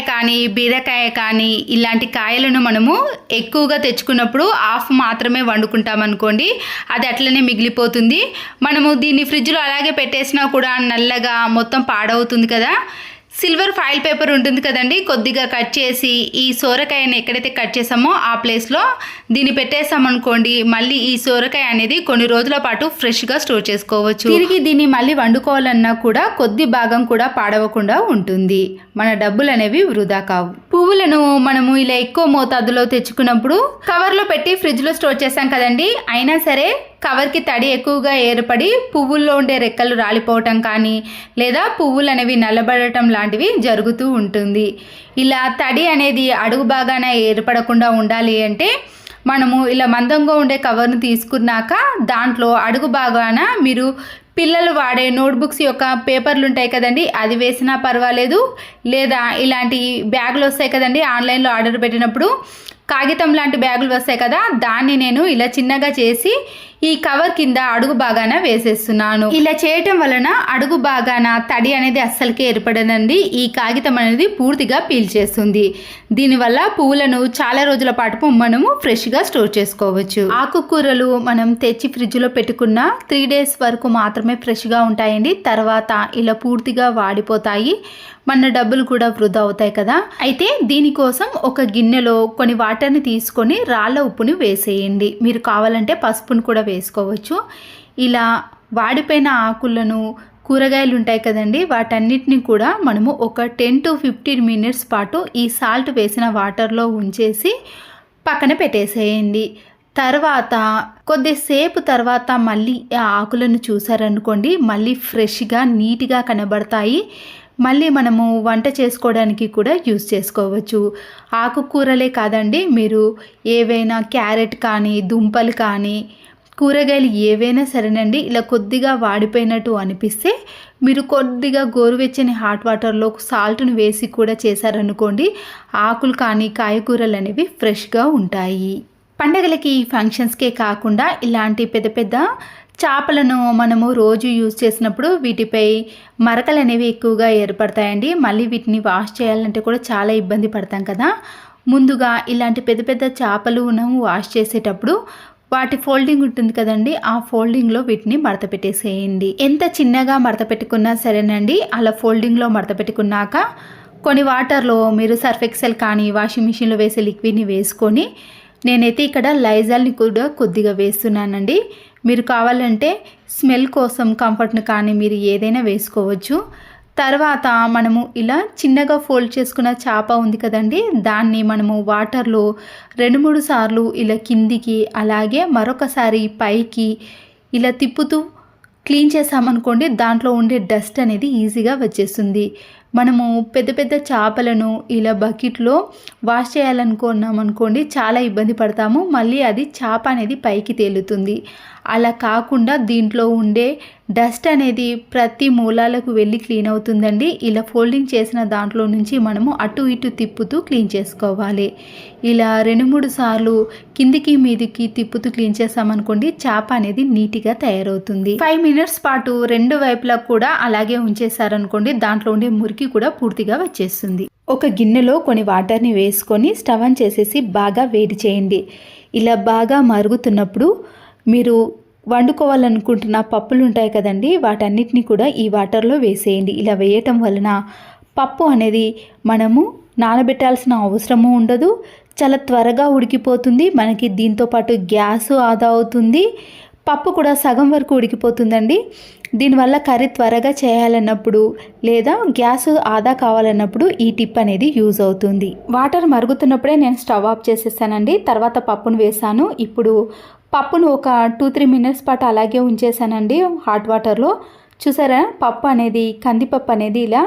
కానీ బీరకాయ కానీ ఇలాంటి కాయలను మనము ఎక్కువగా తెచ్చుకున్నప్పుడు హాఫ్ మాత్రమే వండుకుంటాం అనుకోండి, అది అట్లనే మిగిలిపోతుంది. మనము దీన్ని ఫ్రిడ్జ్లో అలాగే పెట్టేసినా కూడా నల్లగా మొత్తం పాడవుతుంది కదా. సిల్వర్ ఫాయిల్ పేపర్ ఉంటుంది కదండి, కొద్దిగా కట్ చేసి ఈ సోరకాయని ఎక్కడైతే కట్ చేసామో ఆ ప్లేస్లో దీన్ని పెట్టేసామనుకోండి, మళ్ళీ ఈ సోరకాయ అనేది కొన్ని రోజుల పాటు ఫ్రెష్గా స్టోర్ చేసుకోవచ్చు. తిరిగి దీన్ని మళ్ళీ వండుకోవాలన్నా కూడా కొద్ది భాగం కూడా పాడవకుండా ఉంటుంది. మన డబ్బులు అనేవి వృధా కావు. పువ్వులను మనము ఇలా ఎక్కువ మోతాదులో తెచ్చుకున్నప్పుడు కవర్లో పెట్టి ఫ్రిడ్జ్లో స్టోర్ చేసాం కదండి, అయినా సరే కవర్కి తడి ఎక్కువగా ఏర్పడి పువ్వుల్లో ఉండే రెక్కలు రాలిపోవటం కానీ లేదా పువ్వులు అనేవి నల్లబడటం లాంటివి జరుగుతూ ఉంటుంది. ఇలా తడి అనేది అడుగు బాగాన ఏర్పడకుండా ఉండాలి అంటే మనము ఇలా మందంగా ఉండే కవర్ను తీసుకున్నాక దాంట్లో అడుగు బాగాన మీరు పిల్లలు వాడే నోట్బుక్స్ యొక్క పేపర్లు ఉంటాయి కదండి, అది వేసినా పర్వాలేదు. లేదా ఇలాంటి బ్యాగులు వస్తాయి కదండి, ఆన్లైన్లో ఆర్డర్ పెట్టినప్పుడు కాగితం లాంటి బ్యాగులు వస్తాయి కదా, దాన్ని నేను ఇలా చిన్నగా చేసి ఈ కవర్ కింద అడుగు బాగాన వేసేస్తున్నాను. ఇలా చేయటం వలన అడుగు బాగాన తడి అనేది అస్సలకే ఏర్పడదండి. ఈ కాగితం అనేది పూర్తిగా పీల్చేస్తుంది. దీనివల్ల పువ్వులను చాలా రోజుల పాటు మనము ఫ్రెష్గా స్టోర్ చేసుకోవచ్చు. ఆకుకూరలు మనం తెచ్చి ఫ్రిడ్జ్లో పెట్టుకున్న 3 days వరకు మాత్రమే ఫ్రెష్గా ఉంటాయండి. తర్వాత ఇలా పూర్తిగా వాడిపోతాయి, మన డబ్బులు కూడా వృధా అవుతాయి కదా. అయితే దీనికోసం ఒక గిన్నెలో కొన్ని వాటర్ని తీసుకొని రాళ్ళ ఉప్పుని వేసేయండి. మీరు కావాలంటే పసుపును కూడా వేసుకోవచ్చు. ఇలా వాడిపోయిన ఆకులను కూరగాయలు ఉంటాయి కదండి, వాటన్నిటిని కూడా మనము ఒక 10 to 15 minutes పాటు ఈ సాల్ట్ వేసిన వాటర్లో ఉంచేసి పక్కన పెట్టేసేయండి. తర్వాత కొద్దిసేపు తర్వాత మళ్ళీ ఆ ఆకులను చూసారనుకోండి, మళ్ళీ ఫ్రెష్గా నీట్గా కనబడతాయి. మళ్ళీ మనము వంట చేసుకోవడానికి కూడా యూజ్ చేసుకోవచ్చు. ఆకుకూరలే కాదండి, మీరు ఏవైనా క్యారెట్ కానీ దుంపలు కానీ కూరగాయలు ఏవైనా సరేనండి, ఇలా కొద్దిగా వాడిపోయినట్టు అనిపిస్తే మీరు కొద్దిగా గోరువెచ్చని హాట్ వాటర్లో సాల్ట్ను వేసి కూడా చేశారనుకోండి, ఆకులు కానీ కాయగూరలు అనేవి ఫ్రెష్గా ఉంటాయి. పండగలకి ఫంక్షన్స్కే కాకుండా ఇలాంటి పెద్ద పెద్ద చేపలను మనము రోజు యూజ్ చేసినప్పుడు వీటిపై మరకలు అనేవి ఎక్కువగా ఏర్పడతాయండి. మళ్ళీ వీటిని వాష్ చేయాలంటే కూడా చాలా ఇబ్బంది పడతాం కదా. ముందుగా ఇలాంటి పెద్ద పెద్ద చేపలు మనము వాష్ చేసేటప్పుడు వాటి ఫోల్డింగ్ ఉంటుంది కదండి, ఆ ఫోల్డింగ్లో వీటిని మడత పెట్టేసేయండి. ఎంత చిన్నగా మడత పెట్టుకున్నా సరేనండి, అలా ఫోల్డింగ్లో మడత పెట్టుకున్నాక కొన్ని వాటర్లో మీరు సర్ఫ్ ఎక్సెల్ కానీ వాషింగ్ మిషన్లో వేసే లిక్విడ్ని వేసుకొని, నేనైతే ఇక్కడ లైజాల్ని కూడా కొద్దిగా వేస్తున్నానండి. మీరు కావాలంటే స్మెల్ కోసం కంఫర్ట్ని కానీ మీరు ఏదైనా వేసుకోవచ్చు. తర్వాత మనము ఇలా చిన్నగా ఫోల్డ్ చేసుకున్న చేప ఉంది కదండి, దాన్ని మనము వాటర్లో 2-3 సార్లు ఇలా కిందికి అలాగే మరొకసారి పైకి ఇలా తిప్పుతూ క్లీన్ చేసామనుకోండి, దాంట్లో ఉండే డస్ట్ అనేది ఈజీగా వచ్చేస్తుంది. మనము పెద్ద పెద్ద చేపలను ఇలా బకెట్లో వాష్ చేయాలనుకున్నామనుకోండి, చాలా ఇబ్బంది పడతాము. మళ్ళీ అది చేప అనేది పైకి తేలుతుంది. అలా కాకుండా దీంట్లో ఉండే డస్ట్ అనేది ప్రతి మూలాలకు వెళ్ళి క్లీన్ అవుతుందండి. ఇలా ఫోల్డింగ్ చేసిన దాంట్లో నుంచి మనము అటు ఇటు తిప్పుతూ క్లీన్ చేసుకోవాలి. ఇలా 2-3 సార్లు కిందికి మీదికి తిప్పుతూ క్లీన్ చేసామనుకోండి, చేప అనేది నీట్గా తయారవుతుంది. 5 minutes పాటు 2 వైపులా కూడా అలాగే ఉంచేసారనుకోండి, దాంట్లో ఉండే మురికి కూడా పూర్తిగా వచ్చేస్తుంది. ఒక గిన్నెలో కొన్ని వాటర్ని వేసుకొని స్టవ్ ఆన్ చేసేసి బాగా వేడి చేయండి. ఇలా బాగా మరుగుతున్నప్పుడు మీరు వండుకోవాలనుకుంటున్న పప్పులు ఉంటాయి కదండి, వాటన్నిటిని కూడా ఈ వాటర్లో వేసేయండి. ఇలా వేయటం వలన పప్పు అనేది మనము నానబెట్టాల్సిన అవసరము ఉండదు, చాలా త్వరగా ఉడికిపోతుంది. మనకి దీంతోపాటు గ్యాస్ ఆదా అవుతుంది, పప్పు కూడా సగం వరకు ఉడికిపోతుందండి. దీనివల్ల కర్రీ త్వరగా చేయాలన్నప్పుడు లేదా గ్యాస్ ఆదా కావాలన్నప్పుడు ఈ టిప్ అనేది యూజ్ అవుతుంది. వాటర్ మరుగుతున్నప్పుడే నేను స్టవ్ ఆఫ్ చేసేసానండి. తర్వాత పప్పును వేసాను. ఇప్పుడు పప్పును ఒక 2-3 minutes పాటు అలాగే ఉంచేసానండి హాట్ వాటర్లో. చూసారా, పప్పు అనేది కందిపప్పు అనేది ఇలా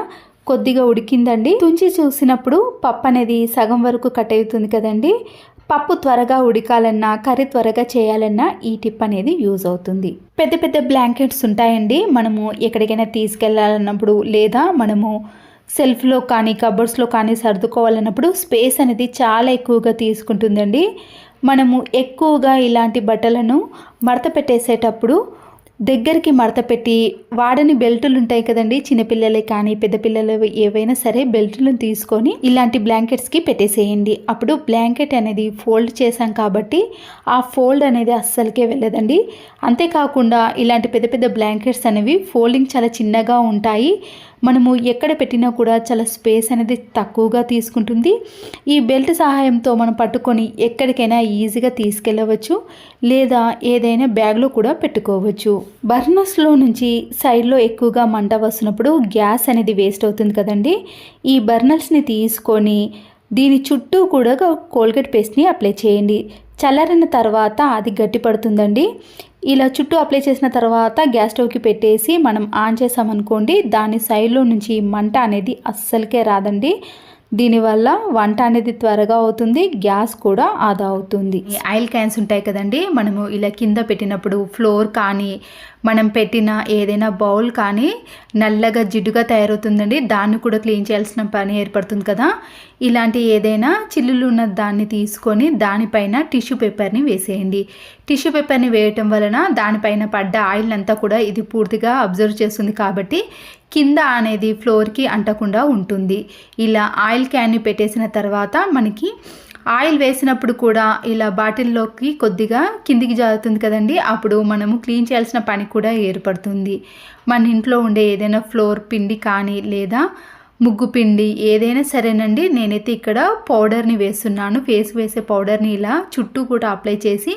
కొద్దిగా ఉడికిందండి. తుంచి చూసినప్పుడు పప్పు అనేది సగం వరకు కట్ అవుతుంది కదండి. పప్పు త్వరగా ఉడకాలన్నా కర్రీ త్వరగా చేయాలన్నా ఈ టిప్ అనేది యూజ్ అవుతుంది. పెద్ద పెద్ద బ్లాంకెట్స్ ఉంటాయండి, మనము ఎక్కడికైనా తీసుకెళ్ళాలన్నప్పుడు లేదా మనము సెల్ఫ్లో కానీ కబోర్డ్స్లో కానీ సర్దుకోవాలన్నప్పుడు స్పేస్ అనేది చాలా ఎక్కువగా తీసుకుంటుందండి. మనము ఎక్కువగా ఇలాంటి బట్టలను మడత పెట్టేసేటప్పుడు దగ్గరికి మడత పెట్టి వాడని బెల్టులు ఉంటాయి కదండి, చిన్నపిల్లలే కానీ పెద్ద పిల్లలు ఏవైనా సరే బెల్టులను తీసుకొని ఇలాంటి బ్లాంకెట్స్కి పెట్టేసేయండి. అప్పుడు బ్లాంకెట్ అనేది ఫోల్డ్ చేసాం కాబట్టి ఆ ఫోల్డ్ అనేది అస్సలకే వెళ్ళదండి. అంతేకాకుండా ఇలాంటి పెద్ద పెద్ద బ్లాంకెట్స్ అనేవి ఫోల్డింగ్ చాలా చిన్నగా ఉంటాయి. మనము ఎక్కడ పెట్టినా కూడా చాలా స్పేస్ అనేది తక్కువగా తీసుకుంటుంది. ఈ బెల్ట్ సహాయంతో మనం పట్టుకొని ఎక్కడికైనా ఈజీగా తీసుకెళ్ళవచ్చు, లేదా ఏదైనా బ్యాగ్లో కూడా పెట్టుకోవచ్చు. బర్నర్స్లో నుంచి సైడ్లో ఎక్కువగా మంట వస్తున్నప్పుడు గ్యాస్ అనేది వేస్ట్ అవుతుంది కదండి. ఈ బర్నర్స్ని తీసుకొని దీని చుట్టూ కూడా కోల్గేట్ పేస్ట్ని అప్లై చేయండి. చల్లారిన తర్వాత అది గట్టి పడుతుందండి. ఇలా చుట్టూ అప్లై చేసిన తర్వాత గ్యాస్ స్టవ్కి పెట్టేసి మనం ఆన్ చేసామనుకోండి, దాని సైడ్లో నుంచి మంట అనేది అస్సలకే రాదండి. దీనివల్ల వంట అనేది త్వరగా అవుతుంది, గ్యాస్ కూడా ఆదా అవుతుంది. ఆయిల్ క్యాన్స్ ఉంటాయి కదండి, మనము ఇలా కింద పెట్టినప్పుడు ఫ్లోర్ కానీ మనం పెట్టిన ఏదైనా బౌల్ కానీ నల్లగా జిడ్డుగా తయారవుతుందండి. దాన్ని కూడా క్లీన్ చేయాల్సిన పని ఏర్పడుతుంది కదా. ఇలాంటి ఏదైనా చిల్లులు ఉన్న దాన్ని తీసుకొని దానిపైన టిష్యూ పేపర్ని వేసేయండి. టిష్యూ పేపర్ని వేయటం వలన దానిపైన పడ్డ ఆయిల్ అంతా కూడా ఇది పూర్తిగా అబ్జర్వ్ చేస్తుంది కాబట్టి కింద అనేది ఫ్లోర్కి అంటకుండా ఉంటుంది. ఇలా ఆయిల్ క్యాన్ని పెట్టేసిన తర్వాత మనకి ఆయిల్ వేసినప్పుడు కూడా ఇలా బాటిల్లోకి కొద్దిగా కిందికి జారుతుంది కదండి, అప్పుడు మనము క్లీన్ చేయాల్సిన పని కూడా ఏర్పడుతుంది. మన ఇంట్లో ఉండే ఏదైనా ఫ్లోర్ పిండి కానీ లేదా ముగ్గు పిండి ఏదైనా సరేనండి. నేనైతే ఇక్కడ పౌడర్ని వేస్తున్నాను. ఫేస్ వేసే పౌడర్ని ఇలా చుట్టూ కూడా అప్లై చేసి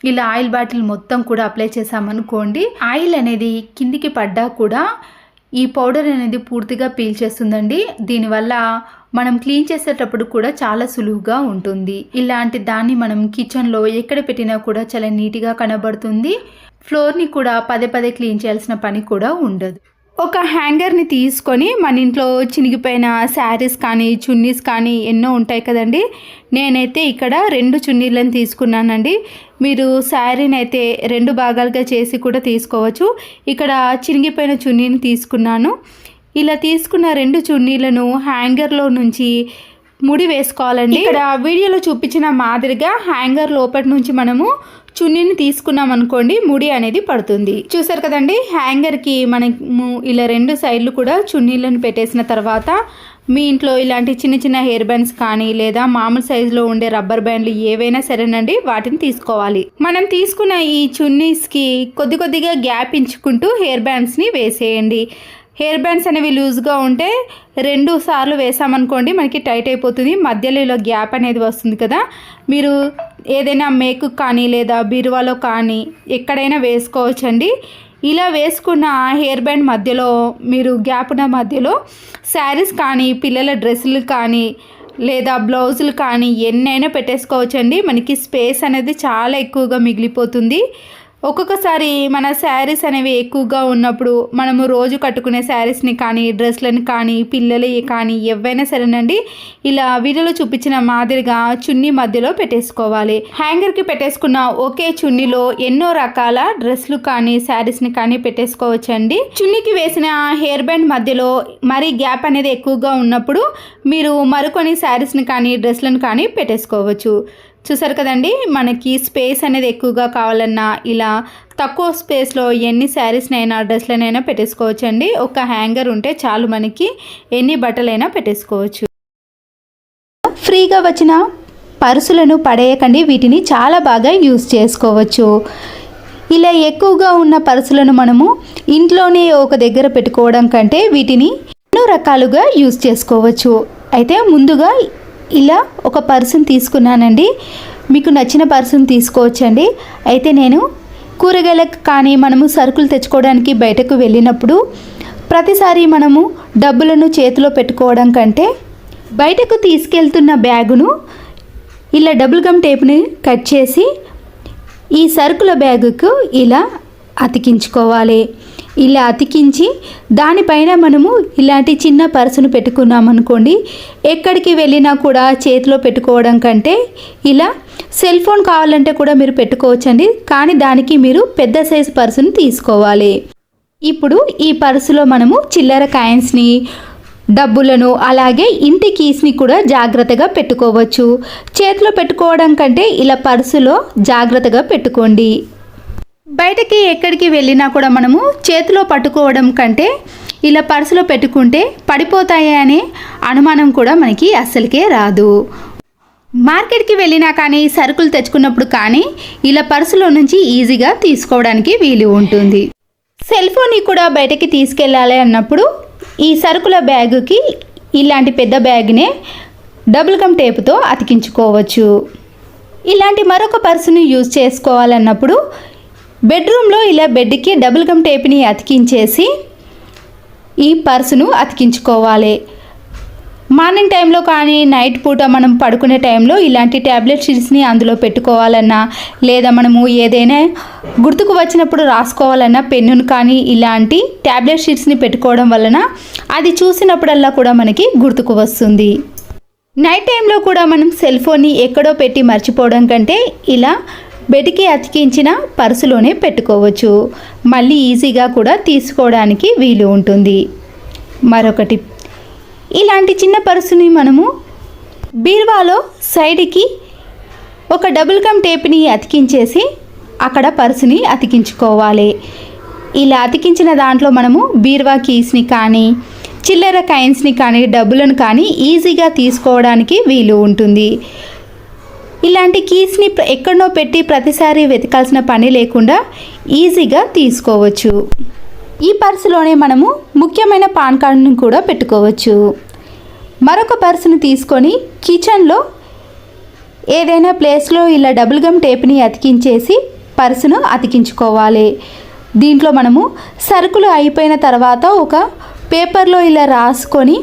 ఇలా ఆయిల్ బాటిల్ మొత్తం కూడా అప్లై చేసామనుకోండి, ఆయిల్ అనేది కిందికి పడ్డా కూడా ఈ పౌడర్ అనేది పూర్తిగా పీల్చేస్తుందండి. దీనివల్ల మనం క్లీన్ చేసేటప్పుడు కూడా చాలా సులువుగా ఉంటుంది. ఇలాంటి దాన్ని మనం కిచెన్లో ఎక్కడ పెట్టినా కూడా చాలా నీట్గా కనబడుతుంది. ఫ్లోర్ని కూడా పదే పదే క్లీన్ చేయాల్సిన పని కూడా ఉండదు. ఒక హ్యాంగర్ని తీసుకొని మన ఇంట్లో చినిగిపోయిన శారీస్ కానీ చున్నీస్ కానీ ఎన్నో ఉంటాయి కదండి. నేనైతే ఇక్కడ 2 చున్నీలను తీసుకున్నానండి. మీరు శారీని అయితే 2 భాగాలుగా చేసి కూడా తీసుకోవచ్చు. ఇక్కడ చినిగిపోయిన చున్నీని తీసుకున్నాను. ఇలా తీసుకున్న 2 చున్నీలను హ్యాంగర్లో నుంచి ముడి వేసుకోవాలండి. ఇక్కడ వీడియోలో చూపించిన మాదిరిగా హ్యాంగర్ లోపటి నుంచి మనము చున్నీని తీసుకున్నాం అనుకోండి, ముడి అనేది పడుతుంది. చూసారు కదండి, హ్యాంగర్కి మనము ఇలా 2 సైడ్లు కూడా చున్నీలను పెట్టేసిన తర్వాత మీ ఇంట్లో ఇలాంటి చిన్న చిన్న హెయిర్ బ్యాండ్స్ కానీ లేదా మామూలు సైజులో ఉండే రబ్బర్ బ్యాండ్లు ఏవైనా సరేనండి, వాటిని తీసుకోవాలి. మనం తీసుకున్న ఈ చున్నీస్కి కొద్దిగా గ్యాప్ ఇచ్చుకుంటూ హెయిర్ బ్యాండ్స్ని వేసేయండి. హెయిర్ బ్యాండ్స్ అనేవి లూజ్గా ఉంటే 2 సార్లు వేసామనుకోండి మనకి టైట్ అయిపోతుంది. మధ్యలో ఇలా గ్యాప్ అనేది వస్తుంది కదా. మీరు ఏదైనా మేకు కానీ లేదా బీరువాలో కానీ ఎక్కడైనా వేసుకోవచ్చండి. ఇలా వేసుకున్న హెయిర్ బ్యాండ్ మధ్యలో మీరు గ్యాప్ ఉన్న మధ్యలో శారీస్ కానీ పిల్లల డ్రెస్సులు కానీ లేదా బ్లౌజులు కానీ ఎన్నైనా పెట్టేసుకోవచ్చండి. మనకి స్పేస్ అనేది చాలా ఎక్కువగా మిగిలిపోతుంది. ఒక్కొక్కసారి మన శారీస్ అనేవి ఎక్కువగా ఉన్నప్పుడు మనము రోజు కట్టుకునే శారీస్ని కానీ డ్రెస్లను కానీ పిల్లలవి కానీ ఏవైనా సరేనండి, ఇలా వీడియోలో చూపించిన మాదిరిగా చున్నీ మధ్యలో పెట్టేసుకోవాలి. హ్యాంగర్కి పెట్టేసుకున్న ఒకే చున్నీలో ఎన్నో రకాల డ్రెస్లు కానీ శారీస్ని కానీ పెట్టేసుకోవచ్చండి. చున్నీకి వేసిన హెయిర్ బ్యాండ్ మధ్యలో మరీ గ్యాప్ అనేది ఎక్కువగా ఉన్నప్పుడు మీరు మరికొన్ని శారీస్ని కానీ డ్రెస్లను కానీ పెట్టేసుకోవచ్చు. చూసారు కదండి, మనకి స్పేస్ అనేది ఎక్కువగా కావాలన్నా ఇలా తక్కువ స్పేస్లో ఎన్ని శారీస్నైనా డ్రెస్లనైనా పెట్టేసుకోవచ్చండి. ఒక హ్యాంగర్ ఉంటే చాలు, మనకి ఎన్ని బట్టలైనా పెట్టేసుకోవచ్చు. ఫ్రీగా వచ్చిన పర్సులను పడేయకండి, వీటిని చాలా బాగా యూజ్ చేసుకోవచ్చు. ఇలా ఎక్కువగా ఉన్న పర్సులను మనము ఇంట్లోనే ఒక దగ్గర పెట్టుకోవడం కంటే వీటిని ఎన్నో రకాలుగా యూజ్ చేసుకోవచ్చు. అయితే ముందుగా ఇలా ఒక పర్సును తీసుకున్నానండి. మీకు నచ్చిన పర్సును తీసుకోవచ్చండి. అయితే నేను కూరగాయలకు కానీ మనము సరుకులు తెచ్చుకోవడానికి బయటకు వెళ్ళినప్పుడు ప్రతిసారి మనము డబ్బులను చేతిలో పెట్టుకోవడం కంటే బయటకు తీసుకెళ్తున్న బ్యాగును ఇలా డబుల్ గమ్ టేప్ని కట్ చేసి ఈ సరుకుల బ్యాగుకు ఇలా అతికించుకోవాలి. ఇలా అతికించి దానిపైన మనము ఇలాంటి చిన్న పర్సును పెట్టుకున్నామనుకోండి, ఎక్కడికి వెళ్ళినా కూడా చేతిలో పెట్టుకోవడం కంటే ఇలా సెల్ ఫోన్ కావాలంటే కూడా మీరు పెట్టుకోవచ్చండి. కానీ దానికి మీరు పెద్ద సైజు పర్సును తీసుకోవాలి. ఇప్పుడు ఈ పర్సులో మనము చిల్లర కాయిన్స్ని, డబ్బులను అలాగే ఇంటి కీస్ని కూడా జాగ్రత్తగా పెట్టుకోవచ్చు. చేతిలో పెట్టుకోవడం కంటే ఇలా పర్సులో జాగ్రత్తగా పెట్టుకోండి. బయటకి ఎక్కడికి వెళ్ళినా కూడా మనము చేతిలో పట్టుకోవడం కంటే ఇలా పర్సులో పెట్టుకుంటే పడిపోతాయి అనే అనుమానం కూడా మనకి అస్సలకే రాదు. మార్కెట్కి వెళ్ళినా కానీ సరుకులు తెచ్చుకున్నప్పుడు కానీ ఇలా పర్సులో నుంచి ఈజీగా తీసుకోవడానికి వీలు ఉంటుంది. సెల్ ఫోన్ని కూడా బయటకి తీసుకెళ్ళాలి అన్నప్పుడు ఈ సరుకుల బ్యాగుకి ఇలాంటి పెద్ద బ్యాగ్నే డబుల్ గమ్ టేపుతో అతికించుకోవచ్చు. ఇలాంటి మరొక పర్సుని యూజ్ చేసుకోవాలన్నప్పుడు బెడ్రూమ్లో ఇలా బెడ్కి డబుల్ గమ్ టేప్ని అతికించేసి ఈ పర్సును అతికించుకోవాలి. మార్నింగ్ టైంలో కానీ నైట్ పూట మనం పడుకునే టైంలో ఇలాంటి ట్యాబ్లెట్ షీట్స్ని అందులో పెట్టుకోవాలన్నా లేదా మనము ఏదైనా గుర్తుకు వచ్చినప్పుడు రాసుకోవాలన్నా పెన్నును కానీ ఇలాంటి ట్యాబ్లెట్ షీట్స్ని పెట్టుకోవడం వలన అది చూసినప్పుడల్లా కూడా మనకి గుర్తుకు వస్తుంది. నైట్ టైంలో కూడా మనం సెల్ ఫోన్ని ఎక్కడో పెట్టి మర్చిపోవడం కంటే ఇలా బెడ్కి అతికించిన పర్సులోనే పెట్టుకోవచ్చు. మళ్ళీ ఈజీగా కూడా తీసుకోవడానికి వీలు ఉంటుంది. మరొకటి, ఇలాంటి చిన్న పర్సుని మనము బీరువాలో సైడ్కి ఒక డబుల్ గమ్ టేప్ని అతికించేసి అక్కడ పర్సుని అతికించుకోవాలి. ఇలా అతికించిన దాంట్లో మనము బీరువా కీస్ని కానీ చిల్లర కాయిన్స్ని కానీ డబ్బులను కానీ ఈజీగా తీసుకోవడానికి వీలు ఉంటుంది. ఇలాంటి కీస్ని ఎక్కడనో పెట్టి ప్రతిసారి వెతకాల్సిన పని లేకుండా ఈజీగా తీసుకోవచ్చు. ఈ పర్సులోనే మనము ముఖ్యమైన పాన్ కార్డును కూడా పెట్టుకోవచ్చు. మరొక పర్సును తీసుకొని కిచెన్లో ఏదైనా ప్లేస్లో ఇలా డబుల్ గమ్ టేప్ని అతికించేసి పర్సును అతికించుకోవాలి. దీంట్లో మనము సరుకులు అయిపోయిన తర్వాత ఒక పేపర్లో ఇలా రాసుకొని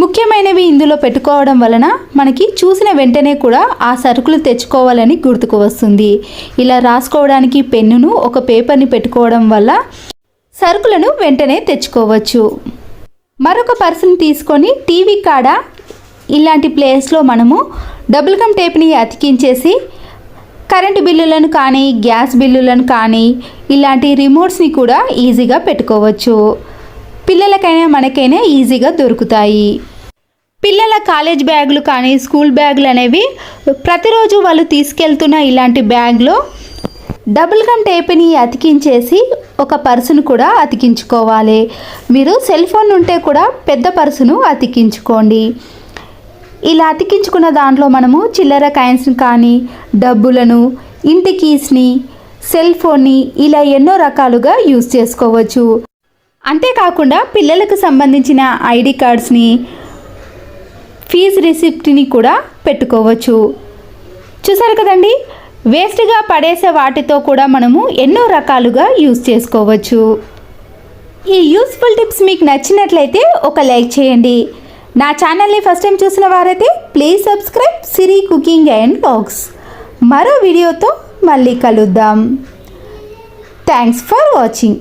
ముఖ్యమైనవి ఇందులో పెట్టుకోవడం వలన మనకి చూసిన వెంటనే కూడా ఆ సరుకులు తెచ్చుకోవాలని గుర్తుకు వస్తుంది. ఇలా రాసుకోవడానికి పెన్నును ఒక పేపర్ని పెట్టుకోవడం వల్ల సరుకులను వెంటనే తెచ్చుకోవచ్చు. మరొక పర్సుని తీసుకొని టీవీ కాడ ఇలాంటి ప్లేస్లో మనము డబుల్ గమ్ టేప్ని అతికించేసి కరెంటు బిల్లులను కానీ గ్యాస్ బిల్లులను కానీ ఇలాంటి రిమోట్స్ని కూడా ఈజీగా పెట్టుకోవచ్చు. పిల్లలకైనా మనకైనా ఈజీగా దొరుకుతాయి. పిల్లల కాలేజ్ బ్యాగులు కానీ స్కూల్ బ్యాగులు అనేవి ప్రతిరోజు వాళ్ళు తీసుకెళ్తున్న ఇలాంటి బ్యాగ్లో డబుల్ గమ్ టేప్ని అతికించేసి ఒక పర్సును కూడా అతికించుకోవాలి. మీరు సెల్ ఫోన్ ఉంటే కూడా పెద్ద పర్సును అతికించుకోండి. ఇలా అతికించుకున్న దాంట్లో మనము చిల్లర కాయిన్స్ని కానీ డబ్బులను ఇంటి కీస్ని సెల్ ఫోన్ని ఇలా ఎన్నో రకాలుగా యూజ్ చేసుకోవచ్చు. అంతేకాకుండా పిల్లలకు సంబంధించిన ఐడి కార్డ్స్ని ఫీజు రిసిప్ట్ని కూడా పెట్టుకోవచ్చు. చూసారు కదండి, వేస్ట్గా పడేసే వాటితో కూడా మనము ఎన్నో రకాలుగా యూజ్ చేసుకోవచ్చు. ఈ యూస్ఫుల్ టిప్స్ మీకు నచ్చినట్లయితే ఒక లైక్ చేయండి. నా ఛానల్ని ఫస్ట్ టైం చూసిన వారైతే please subscribe Siri cooking and vlogs. మరో వీడియోతో మళ్ళీ కలుద్దాం. Thanks for watching.